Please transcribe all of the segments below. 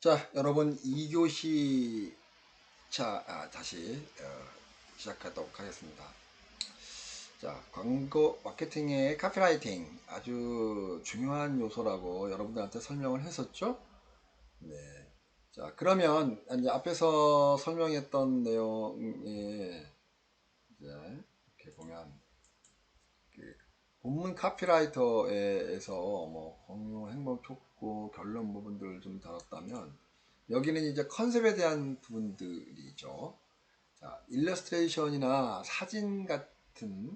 자, 여러분 2교시 다시 시작하도록 하겠습니다. 자, 광고 마케팅의 카피라이팅 아주 중요한 요소라고 여러분들한테 설명을 했었죠? 네. 자, 그러면 이제 앞에서 설명했던 내용에 이제 이렇게 보면 그 본문 카피라이터에서 뭐 공유, 행동, 촉구, 결론 부분들을 좀 다뤘다면 여기는 이제 컨셉에 대한 부분들이죠. 자, 일러스트레이션이나 사진 같은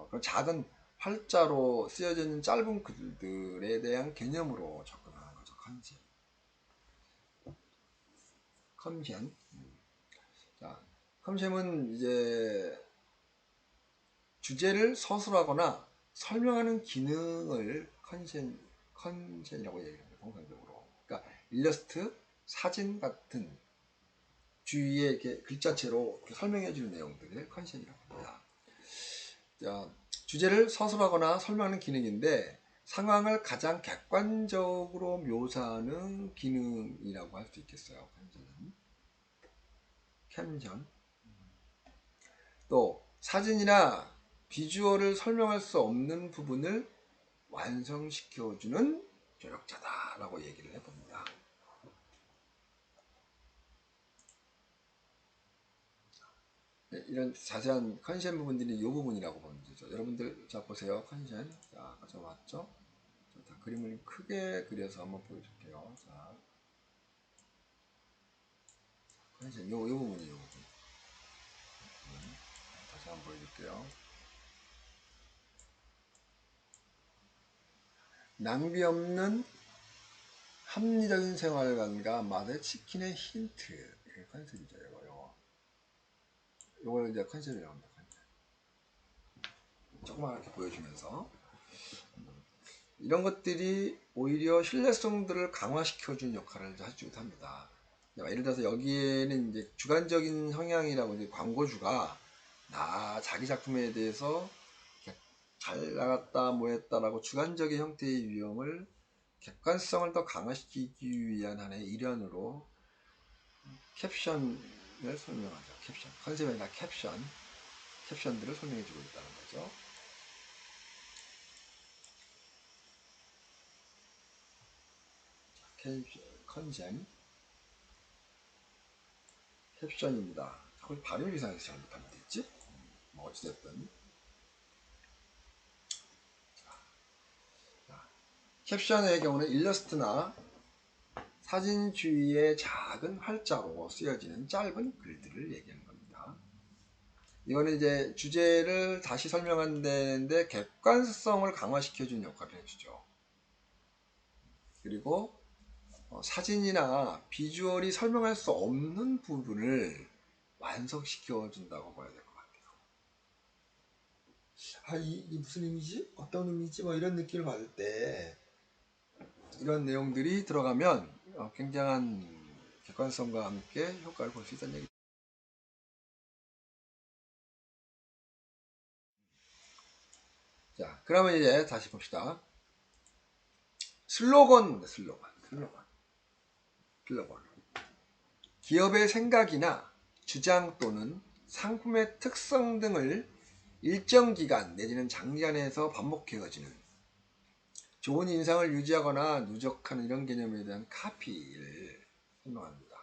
그런 작은 활자로 쓰여져 있는 짧은 글들에 대한 개념으로 접근하는 거죠. 컨셉. 자, 컨셉은 이제 주제를 서술하거나 설명하는 기능을 컨셉이라고 얘기합니다. 통상적으로. 그러니까 일러스트, 사진 같은 주위에 이렇게 글자체로 이렇게 설명해 주는 내용들을 컨셉이라고 합니다. 자, 주제를 서술하거나 설명하는 기능인데 상황을 가장 객관적으로 묘사하는 기능이라고 할 수 있겠어요. 캡션. 또 사진이나 비주얼을 설명할 수 없는 부분을 완성시켜주는 조력자다라고 얘기를 해봅니다. 네, 이런 자세한 컨셉 부분들이 이 부분이라고 보면 되죠. 여러분들 자 보세요. 컨셉 자 가져왔죠. 자, 그림을 크게 그려서 한번 보여줄게요. 자, 컨셉 요 부분이 요 부분. 다시 한번 보여줄게요. 낭비 없는 합리적인 생활관과 맛의 치킨의 힌트. 이게 컨셉이죠. 요걸 이제 컨셉이라고 합니다. 조그맣게 보여주면서 이런 것들이 오히려 신뢰성들을 강화시켜주는 역할을 해주기도 합니다. 예를 들어서 여기에는 이제 주관적인 성향이라고 이제 광고주가 자기 작품에 대해서 잘 나갔다 뭐했다라고 주관적인 형태의 유형을 객관성을 더 강화시키기 위한 하나의 일환으로 캡션을 설명하죠. 캡션 컨셉이 아니라 캡션들을 설명해주고 있다는 거죠. 컨셉 캡션입니다. 그걸 발음 이상해서 잘못하면 됐지? 뭐 어찌됐든 캡션의 경우는 일러스트나 사진 주위에 작은 활자로 쓰여지는 짧은 글들을 얘기하는 겁니다. 이거는 이제 주제를 다시 설명한다는데 객관성을 강화시켜주는 역할을 해주죠. 그리고 사진이나 비주얼이 설명할 수 없는 부분을 완성시켜 준다고 봐야 될 것 같아요. 이 무슨 의미지? 어떤 의미지? 뭐 이런 느낌을 받을 때 이런 내용들이 들어가면 굉장한 객관성과 함께 효과를 볼 수 있다는 얘기죠. 자, 그러면 이제 다시 봅시다. 슬로건. 기업의 생각이나 주장 또는 상품의 특성 등을 일정 기간 내지는 장기간에서 반복해가지는 좋은 인상을 유지하거나 누적하는 이런 개념에 대한 카피를 설명합니다.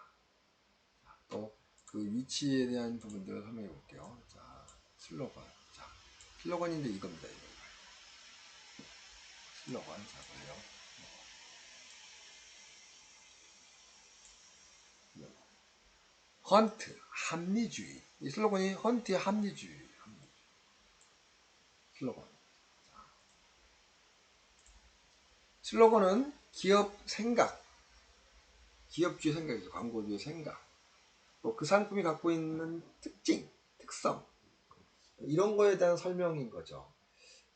또 그 위치에 대한 부분들을 설명해 볼게요. 자, 슬로건. 자, 슬로건인데 이겁니다. 슬로건. 자, 보세요. 헌트, 합리주의. 이 슬로건이 헌트의 합리주의. 슬로건. 슬로건은 기업 생각, 기업주의 생각이죠. 광고주의 생각. 또 그 상품이 갖고 있는 특성. 이런 거에 대한 설명인 거죠.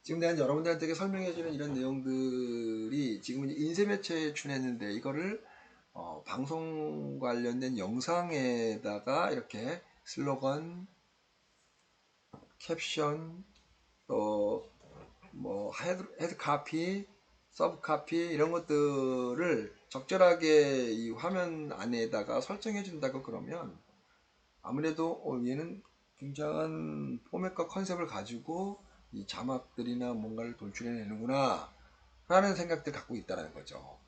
지금 내가 여러분들한테 설명해주는 이런 내용들이 지금 인쇄 매체에 출연했는데 이거를 방송 관련된 영상에다가 이렇게 슬로건, 캡션, 또 뭐 헤드 카피, 서브 카피 이런 것들을 적절하게 이 화면 안에다가 설정해 준다고 그러면 아무래도 얘는 굉장한 포맷과 컨셉을 가지고 이 자막들이나 뭔가를 돌출해내는구나 라는 생각들 갖고 있다는 거죠.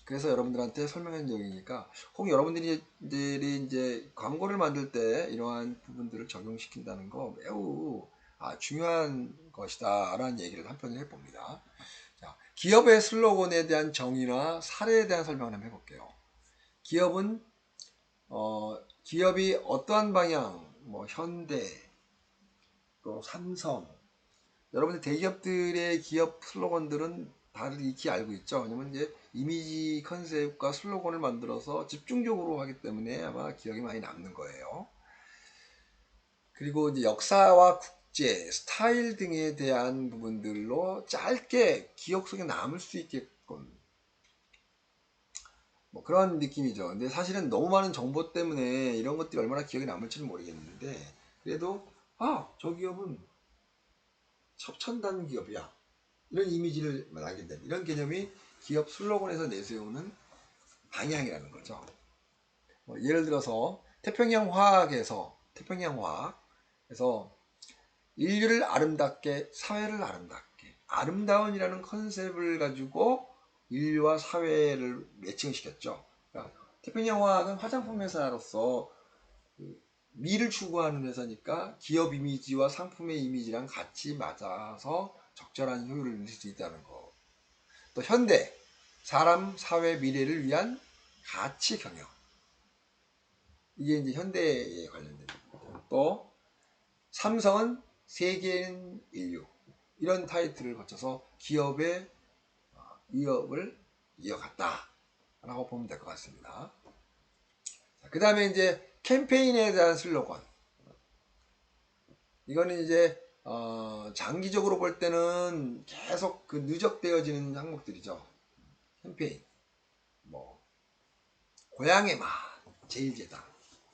그래서 여러분들한테 설명한 적이니까 혹 여러분들이 이제 광고를 만들 때 이러한 부분들을 적용시킨다는 거 매우 중요한 것이다 라는 얘기를 한편을 해봅니다. 자, 기업의 슬로건에 대한 정의나 사례에 대한 설명을 한번 해볼게요. 기업은 기업이 어떠한 방향, 뭐 현대, 또 삼성, 여러분들 대기업들의 기업 슬로건들은 다들 익히 알고 있죠. 왜냐면 이제 이미지 컨셉과 슬로건을 만들어서 집중적으로 하기 때문에 아마 기억이 많이 남는 거예요. 그리고 이제 역사와 국제, 스타일 등에 대한 부분들로 짧게 기억 속에 남을 수 있게끔 뭐 그런 느낌이죠. 근데 사실은 너무 많은 정보 때문에 이런 것들이 얼마나 기억에 남을지는 모르겠는데 그래도 저 기업은 첨단 기업이야. 이런 이미지를 나게 된 이런 개념이 기업 슬로건에서 내세우는 방향이라는 거죠. 예를 들어서 태평양 화학에서 인류를 아름답게 사회를 아름답게 아름다운이라는 컨셉을 가지고 인류와 사회를 매칭시켰죠. 그러니까 태평양 화학은 화장품 회사로서 미를 추구하는 회사니까 기업 이미지와 상품의 이미지랑 같이 맞아서 적절한 효율을 낼 수 있다는 거. 또 현대, 사람, 사회, 미래를 위한 가치 경영. 이게 이제 현대에 관련된 겁니다. 또 삼성은 세계인 인류. 이런 타이틀을 거쳐서 기업의 위협을 이어갔다. 라고 보면 될 것 같습니다. 그 다음에 이제 캠페인에 대한 슬로건. 이거는 이제 장기적으로 볼 때는 계속 그 누적되어지는 항목들이죠. 캠페인, 뭐 고향의 맛, 제일제당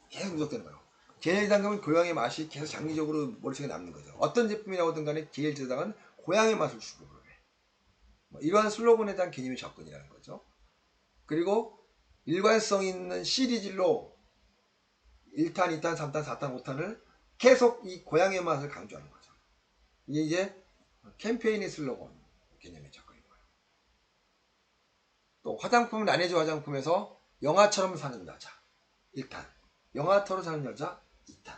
계속 누적되는 거예요. 제일제당은 고향의 맛이 계속 장기적으로 머릿속에 남는 거죠. 어떤 제품이 나오든 간에 제일제당은 고향의 맛을 추구를 해. 뭐 이러한 슬로건에 대한 개념의 접근이라는 거죠. 그리고 일관성 있는 시리즈로 1탄, 2탄, 3탄, 4탄, 5탄을 계속 이 고향의 맛을 강조하는 거죠. 이게 이제 캠페인의 슬로건 개념의 접근인 거예요. 또 화장품 라네즈 화장품에서 영화처럼 사는 여자 1탄, 영화처럼 사는 여자 2탄,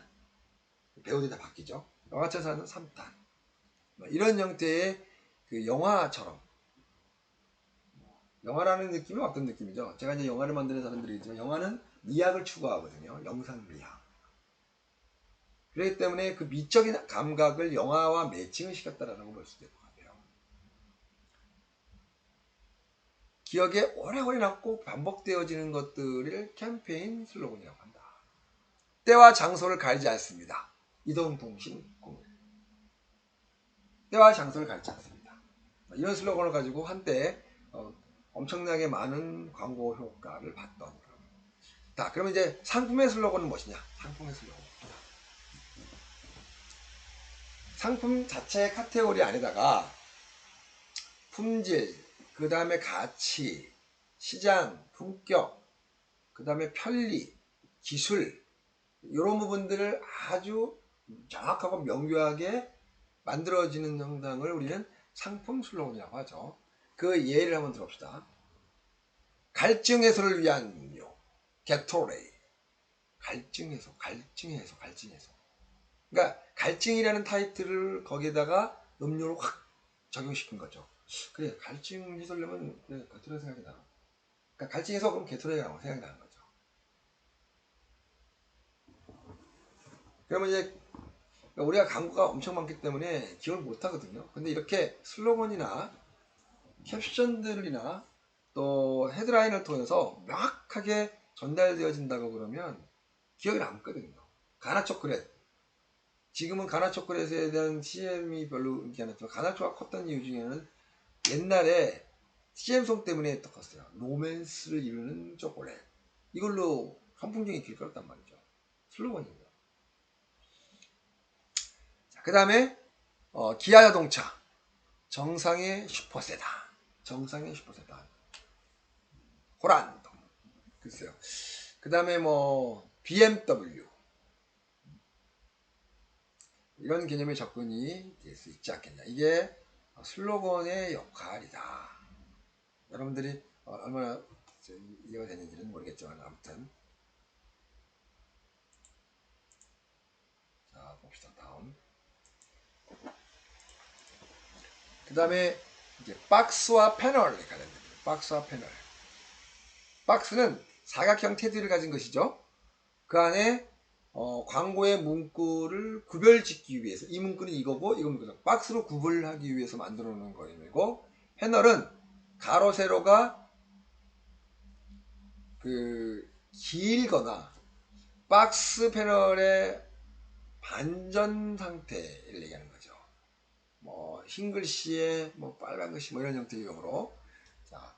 배우들이 다 바뀌죠. 영화처럼 사는 3탄, 이런 형태의 그 영화처럼, 영화라는 느낌은 어떤 느낌이죠? 제가 이제 영화를 만드는 사람들이 있지만 영화는 미학을 추구하거든요. 영상 미학. 그렇기 때문에 그 미적인 감각을 영화와 매칭을 시켰다라고 볼 수도 있을 것 같아요. 기억에 오래오래 남고 반복되어지는 것들을 캠페인 슬로건이라고 한다. 때와 장소를 가리지 않습니다. 이동통신 공유. 때와 장소를 가리지 않습니다. 이런 슬로건을 가지고 한때 엄청나게 많은 광고 효과를 봤던. 자, 그러면 이제 상품의 슬로건은 무엇이냐? 상품의 슬로건. 상품 자체의 카테고리 안에다가 품질, 그 다음에 가치, 시장, 품격, 그 다음에 편리, 기술, 이런 부분들을 아주 정확하고 명료하게 만들어지는 형상을 우리는 상품 슬로건이라고 하죠. 그 예를 한번 들어봅시다. 갈증 해소를 위한 음료, 게토레이. 갈증 해소. 그러니까 갈증이라는 타이틀을 거기에다가 음료를 확 적용시킨 거죠. 그래, 갈증 해소려면 그래, 게토레이 생각이 나. 그러니까 갈증 해소 그럼 게토레이가 생각이 나는 거죠. 그러면 이제 우리가 광고가 엄청 많기 때문에 기억을 못 하거든요. 근데 이렇게 슬로건이나 캡션들이나 또 헤드라인을 통해서 명확하게 전달되어진다고 그러면 기억에 남거든요. 가나 초콜릿. 지금은 가나 초콜릿에 대한 CM이 별로 인기 안 났지만 가나초가 컸던 이유 중에는 옛날에 CM송 때문에 또 컸어요. 로맨스를 이루는 초콜릿. 이걸로 선풍적인 길 끌었단 말이죠. 슬로건입니다. 그 다음에 기아자동차 정상의 슈퍼세단. 호란도. 글쎄요. 그 다음에 뭐 BMW 이런 개념의 접근이 될 수 있지 않겠냐. 이게 슬로건의 역할이다. 여러분들이 얼마나 이해가 되는지는 모르겠지만 아무튼 자 봅시다. 다음 그 다음에 이제 박스와 패널에 관련됩니다. 박스와 패널. 박스는 사각형 테두리를 가진 것이죠. 그 안에 광고의 문구를 구별짓기 위해서 이 문구는 이거고 이건 이거죠. 박스로 구분하기 위해서 만들어 놓은 거이고 패널은 가로 세로가 그 길거나 박스 패널의 반전 상태를 얘기하는 거죠. 뭐 흰 글씨에 뭐 빨간 글씨 뭐 이런 형태의 경우로 자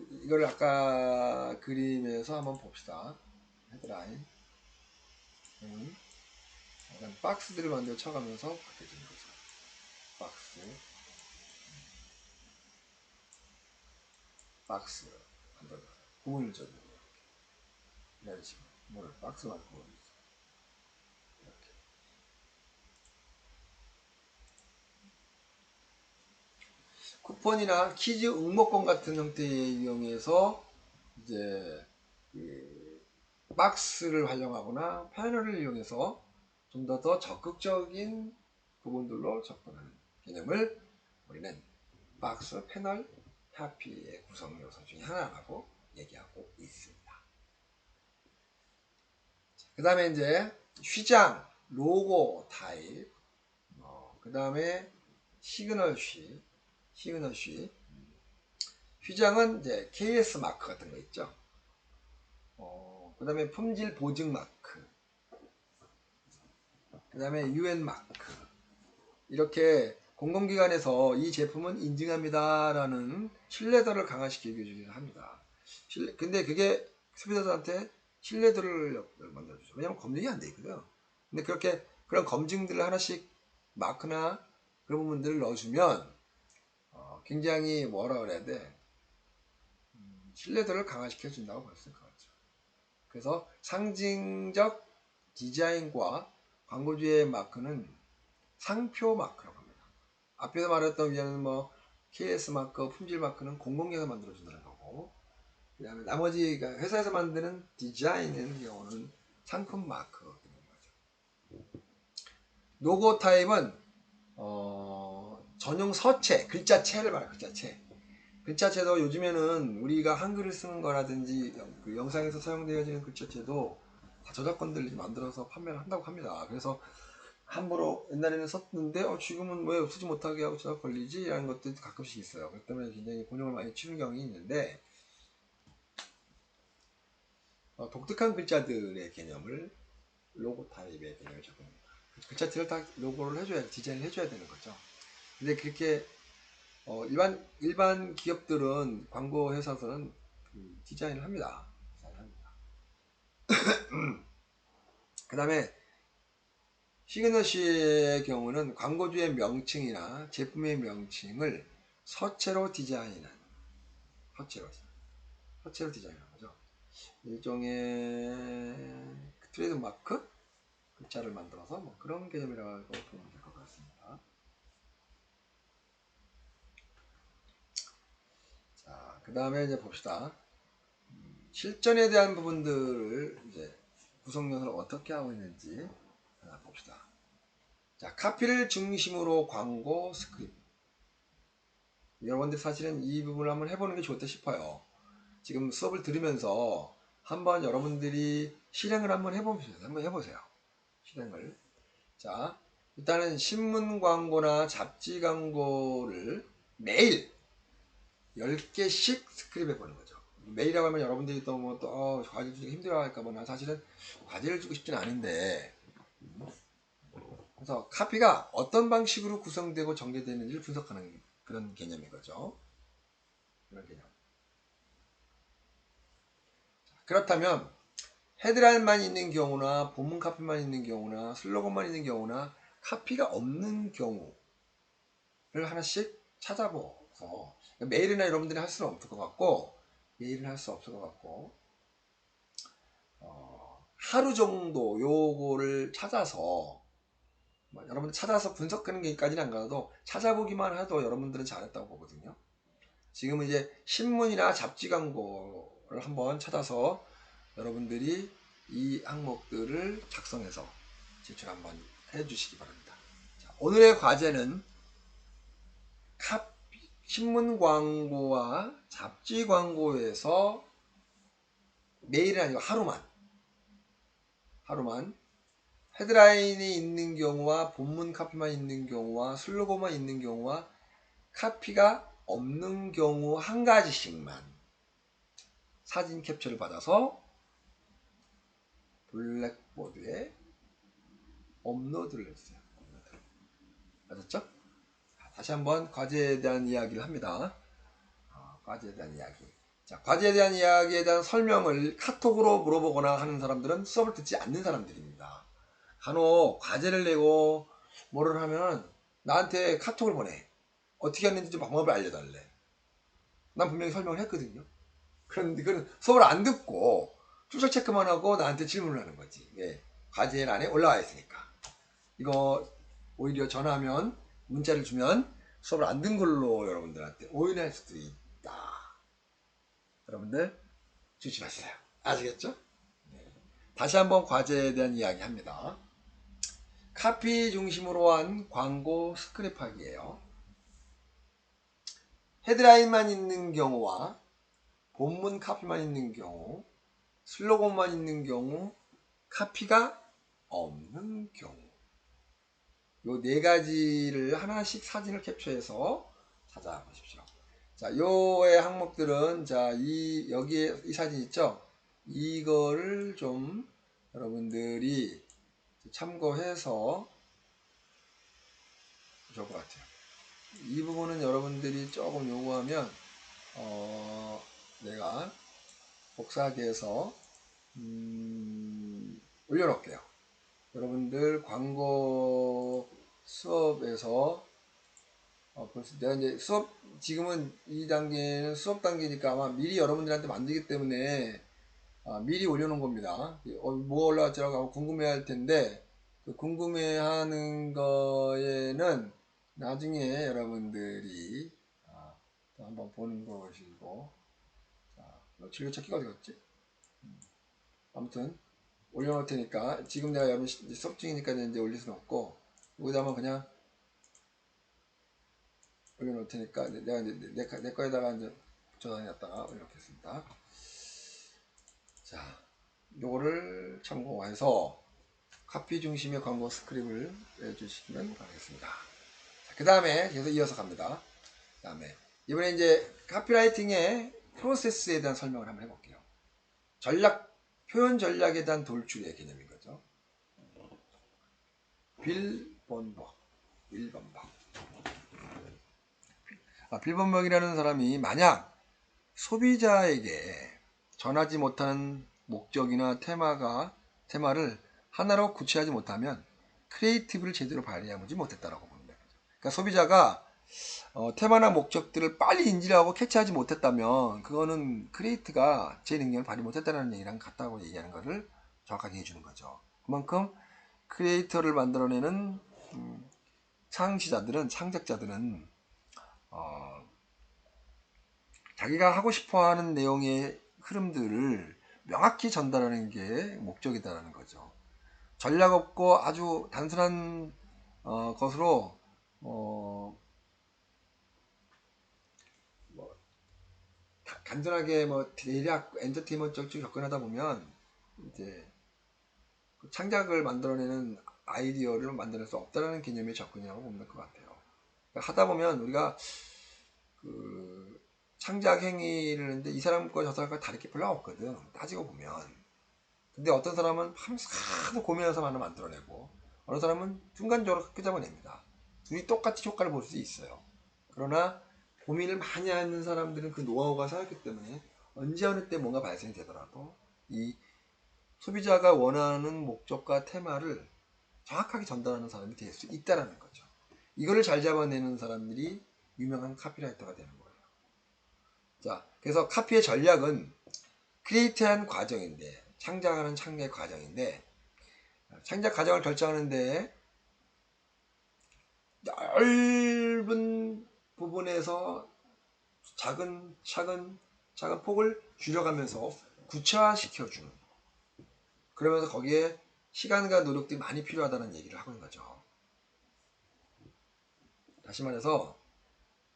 이걸 아까 그림에서 한번 봅시다. 헤드라인 박스들을 만들어 쳐가면서 바뀌어지는 거죠. 박스 만들어 구분을 줘요. 이런 식으로 뭐를 박스만 구분을 이렇게 쿠폰이나 퀴즈 응모권 같은 형태의 이용해서 이제 그 박스를 활용하거나 패널을 이용해서 좀 더 적극적인 부분들로 접근하는 개념을 우리는 박스, 패널, 하피의 구성 요소 중에 하나라고 얘기하고 있습니다. 그 다음에 이제 휘장, 로고 타입, 그 다음에 시그널 쉬, 휘장은 이제 KS 마크 같은 거 있죠. 그 다음에 품질 보증 마크, 그 다음에 UN 마크. 이렇게 공공기관에서 이 제품은 인증합니다라는 신뢰도를 강화시키기 위해 합니다. 근데 그게 소비자들한테 신뢰도를 만들어주죠. 왜냐하면 검증이 안 돼 있거든요. 근데 그렇게 그런 검증들을 하나씩 마크나 그런 부분들을 넣어주면 굉장히 뭐라 그래야 돼? 신뢰도를 강화시켜준다고 볼 수 있을 것 같죠. 그래서 상징적 디자인과 광고주의 마크는 상표 마크라고 합니다. 앞에서 말했던 경우는 뭐 KS 마크, 품질 마크는 공공기관에서 만들어준다는 거고, 그 다음에 나머지 회사에서 만드는 디자인의 경우는 상품 마크가 되는 거죠. 로고 타입은 전용 서체, 글자체를 말해요. 글자체도 요즘에는 우리가 한글을 쓰는 거라든지 그 영상에서 사용되어지는 글자체도 다 저작권들을 만들어서 판매를 한다고 합니다. 그래서 함부로 옛날에는 썼는데 지금은 왜 쓰지 못하게 하고 저작 걸리지? 라는 것들이 가끔씩 있어요. 그렇기 때문에 굉장히 곤욕을 많이 치는 경우가 있는데 독특한 글자들의 개념을 로고 타입의 개념을 적용합니다. 글자체를 다 로고를 해줘야 디자인을 해줘야 되는 거죠. 근데 그렇게 일반 기업들은 광고 회사에서는 그 디자인을 합니다. 그 다음에 시그너시의 경우는 광고주의 명칭이나 제품의 명칭을 서체로 디자인하는 서체로 디자인하는 거죠. 일종의 트레이드 마크 글자를 만들어서 뭐 그런 개념이라고 보면 될 것 같습니다. 자, 그 다음에 이제 봅시다. 실전에 대한 부분들을 이제 구성 요소를 어떻게 하고 있는지 봅시다. 자, 카피를 중심으로 광고 스크립트. 여러분들 사실은 이 부분을 한번 해보는 게 좋다 싶어요. 지금 수업을 들으면서 한번 여러분들이 실행을 한번 해보세요. 실행을. 자, 일단은 신문 광고나 잡지 광고를 매일 10개씩 스크립 해보는 거죠. 매일이라고 하면 여러분들이 또 뭐 또 과제 주기 힘들어 할까봐 나 사실은 과제를 주고 싶진 않은데 그래서 카피가 어떤 방식으로 구성되고 전개되는지를 분석하는 그런 개념인 거죠. 그런 개념. 그렇다면 헤드라인만 있는 경우나 본문 카피만 있는 경우나 슬로건만 있는 경우나 카피가 없는 경우를 하나씩 찾아보서 매일이나 여러분들이 할 수는 없을 것 같고 메일을 할 수 없을 것 같고, 하루 정도 요거를 찾아서, 여러분들 찾아서 분석하는 게까지는 안 가도 찾아보기만 해도 여러분들은 잘했다고 보거든요. 지금은 이제 신문이나 잡지 광고를 한번 찾아서 여러분들이 이 항목들을 작성해서 제출 한번 해주시기 바랍니다. 자, 오늘의 과제는 신문 광고와 잡지 광고에서 매일은 아니고 하루만 헤드라인이 있는 경우와 본문 카피만 있는 경우와 슬로건만 있는 경우와 카피가 없는 경우 한 가지씩만 사진 캡처를 받아서 블랙보드에 업로드를 했어요. 맞았죠? 다시 한번 과제에 대한 이야기를 합니다. 과제에 대한 이야기. 자, 과제에 대한 이야기에 대한 설명을 카톡으로 물어보거나 하는 사람들은 수업을 듣지 않는 사람들입니다. 간혹 과제를 내고 뭐를 하면 나한테 카톡을 보내. 어떻게 했는지 좀 방법을 알려달래. 난 분명히 설명을 했거든요. 그런데 그건 수업을 안 듣고 출석 체크만 하고 나한테 질문을 하는 거지. 왜? 과제란에 올라와 있으니까. 이거 오히려 전화하면 문자를 주면 수업을 안 든 걸로 여러분들한테 오인할 수도 있다. 여러분들 조심하세요. 아시겠죠? 네. 다시 한번 과제에 대한 이야기 합니다. 카피 중심으로 한 광고 스크랩하기예요. 헤드라인만 있는 경우와 본문 카피만 있는 경우, 슬로건만 있는 경우, 카피가 없는 경우. 요 네 가지를 하나씩 사진을 캡처해서 찾아보십시오. 자, 요의 항목들은, 자, 여기에 이 사진 있죠? 이거를 좀 여러분들이 참고해서 좋을 것 같아요. 이 부분은 여러분들이 조금 요구하면, 내가 복사하기 해서, 올려놓을게요. 여러분들 광고 수업에서 벌써 내가 이제 지금은 이 단계는 수업 단계니까 아마 미리 여러분들한테 만들기 때문에 미리 올려놓은 겁니다. 뭐가 올라왔지라고 궁금해 할 텐데, 그 궁금해하는 거에는 나중에 여러분들이 또 한번 보는 것이고, 진료찾기가 어디 갔지? 아무튼 올려놓을 테니까 지금 내가 여러분 수업 중이니까 이제 올릴 수는 없고 여기다만 그냥 올려놓을 테니까 내가 이제 내 거에다가 이제 붙여다녔다가 올려놓겠습니다. 자, 요거를 참고해서 카피 중심의 광고 스크립을 해주시면 바라겠습니다. 그 다음에 계속 이어서 갑니다. 그 다음에 이번에 이제 카피라이팅의 프로세스에 대한 설명을 한번 해볼게요. 표현 전략에 대한 돌출의 개념인 거죠. 빌본벅. 빌본벅이라는 사람이 만약 소비자에게 전하지 못하는 목적이나 테마를 하나로 구체하지 못하면 크리에이티브를 제대로 발휘하지 못했다라고 봅니다. 그러니까 소비자가 테마나 목적들을 빨리 인지하고 캐치하지 못했다면 그거는 크리에이트가 제 능력을 발휘 못했다는 얘기랑 같다고 얘기하는 것을 정확하게 해주는 거죠. 그만큼 크리에이터를 만들어내는 창작자들은 자기가 하고 싶어하는 내용의 흐름들을 명확히 전달하는 게 목적이다라는 거죠. 전략 없고 아주 단순한 것으로 간단하게 대략 엔터테인먼트 쪽으로 접근하다 보면 이제 창작을 만들어내는 아이디어를 만들어낼 수 없다는 개념의 접근이라고 보면 될 것 같아요. 그러니까 하다 보면 우리가 창작 행위를 하는데 이 사람과 저 사람과 다를 게 별로 없거든. 따지고 보면. 근데 어떤 사람은 하도 고민해서 하나 만들어내고 어느 사람은 순간적으로 끄잡아냅니다. 둘이 똑같이 효과를 볼 수 있어요. 그러나 고민을 많이 하는 사람들은 그 노하우가 쌓였기 때문에 언제 어느 때 뭔가 발생이 되더라도 이 소비자가 원하는 목적과 테마를 정확하게 전달하는 사람이 될 수 있다는 거죠. 이거를 잘 잡아내는 사람들이 유명한 카피라이터가 되는 거예요. 자, 그래서 카피의 전략은 크리에이트한 과정인데, 창작하는 창작 과정인데, 창작 과정을 결정하는데 넓은 부분에서 작은 폭을 줄여가면서 구체화시켜주는, 그러면서 거기에 시간과 노력들이 많이 필요하다는 얘기를 하고 있는 거죠. 다시 말해서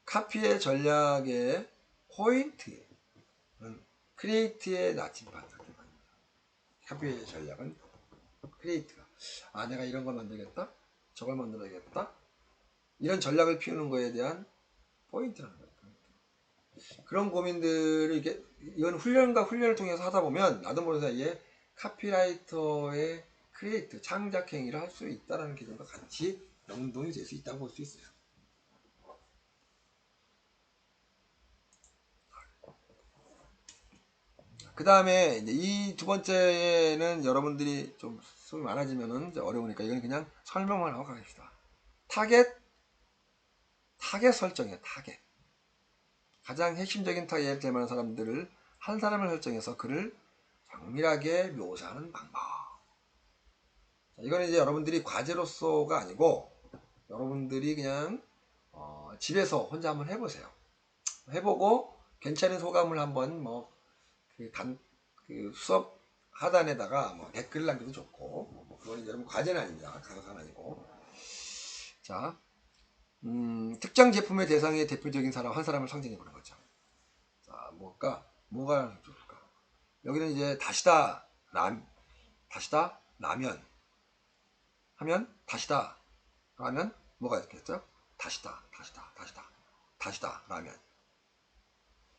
카피의 전략의 포인트는 크리에이트의 나침반. 카피의 전략은 크리에이트가, 아, 내가 이런 걸 만들겠다, 저걸 만들어야겠다, 이런 전략을 피우는 거에 대한 포인트라는 거예요. 그런 고민들을 이게, 이건 훈련을 통해서 하다 보면 나도 모르는 사이에 카피라이터의 크리에이트, 창작 행위를 할 수 있다는 개념과 같이 연동이 될 수 있다고 볼 수 있어요. 그 다음에 이 두 번째는 여러분들이 좀 수업이 많아지면은 이제 어려우니까 이건 그냥 설명만 하고 가겠습니다. 타겟 설정이에요. 타겟. 가장 핵심적인 타겟 될 만한 사람들을 한 사람을 설정해서 그를 정밀하게 묘사하는 방법. 자, 이거는 이제 여러분들이 과제로서가 아니고 여러분들이 그냥 집에서 혼자 한번 해보세요. 해보고 괜찮은 소감을 한번 그 수업 하단에다가 댓글 남겨도 좋고, 그건 여러분 과제는 아닙니다. 가사는 아니고. 자, 특정 제품의 대상의 대표적인 사람 한 사람을 상징해 보는 거죠. 자, 뭐가 좋을까? 여기는 이제 다시다 라면 하면 다시다 라면 뭐가 있겠죠? 다시다 라면.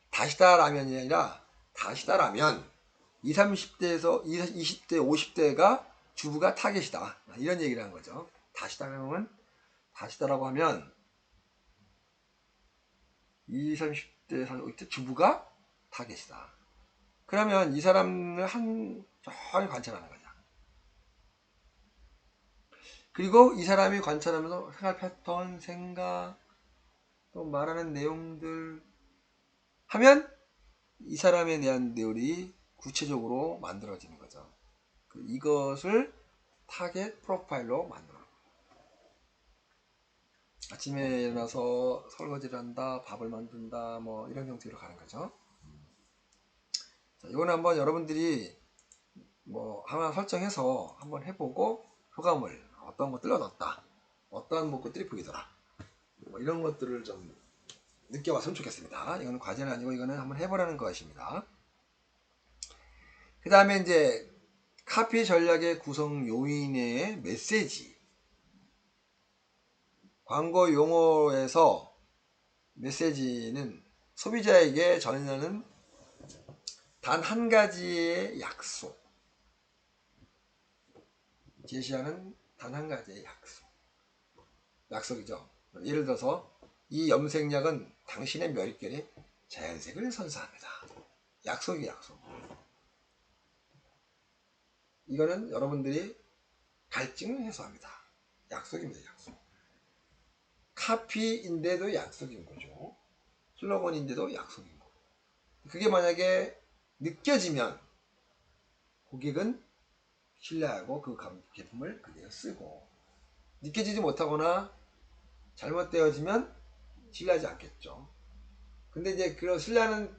다시다 라면이 아니라 다시다 라면. 20, 30대에서 20대, 50대가 주부가 타겟이다. 이런 얘기를 하는 거죠. 다시다라고 하면 20, 30대, 40대 주부가 타겟이다. 그러면 이 사람을 천천히 관찰하는 거죠. 그리고 이 사람이 관찰하면서 생활 패턴, 생각, 또 말하는 내용들 하면 이 사람에 대한 내용이 구체적으로 만들어지는 거죠. 이것을 타겟 프로파일로 만들어. 아침에 일어나서 설거지를 한다, 밥을 만든다, 이런 형태로 가는 거죠. 자, 이거는 한번 여러분들이 하나 설정해서 한번 해보고 소감을, 어떤 것들을 얻었다, 어떤 것들이 보이더라, 이런 것들을 좀 느껴봤으면 좋겠습니다. 이거는 과제는 아니고 이거는 한번 해보라는 것입니다. 그 다음에 이제 카피 전략의 구성 요인의 메시지. 광고 용어에서 메시지는 소비자에게 전하는 단 한 가지의 약속, 제시하는 단 한 가지의 약속이죠. 예를 들어서 이 염색약은 당신의 머릿결에 자연색을 선사합니다. 약속. 이거는 여러분들이 갈증을 해소합니다. 약속입니다. 약속. 카피인데도 약속인 거죠. 슬로건인데도 약속인 거고. 그게 만약에 느껴지면 고객은 신뢰하고 그 제품을 그대로 쓰고, 느껴지지 못하거나 잘못되어지면 신뢰하지 않겠죠. 근데 이제 그런 신뢰하는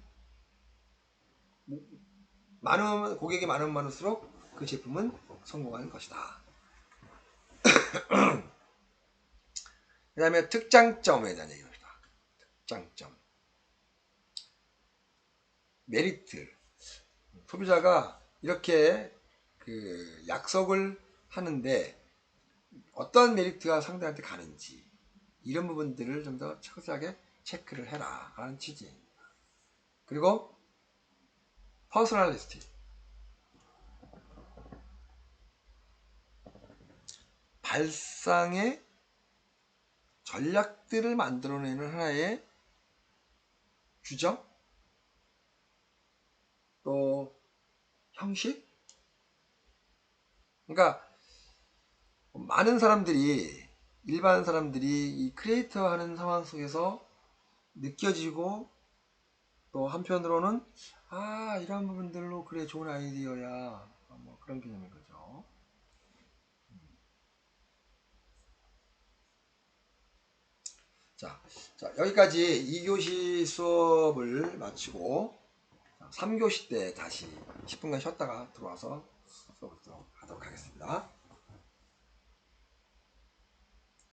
고객이 많을수록 그 제품은 성공하는 것이다. 그 다음에 특장점에 대한 얘기입니다. 특장점. 메리트. 소비자가 이렇게 그 약속을 하는데 어떤 메리트가 상대한테 가는지, 이런 부분들을 좀 더 철저하게 체크를 해라 라는 취지입니다. 그리고 퍼스널리스티. 발상의 전략들을 만들어내는 하나의 규정, 또 형식. 그러니까 일반 사람들이 이 크리에이터 하는 상황 속에서 느껴지고 또 한편으로는 이런 부분들로 그래 좋은 아이디어야 뭐 그런 개념인 거죠. 자, 여기까지 2교시 수업을 마치고 3교시 때 다시 10분간 쉬었다가 들어와서 수업을 하도록 하겠습니다.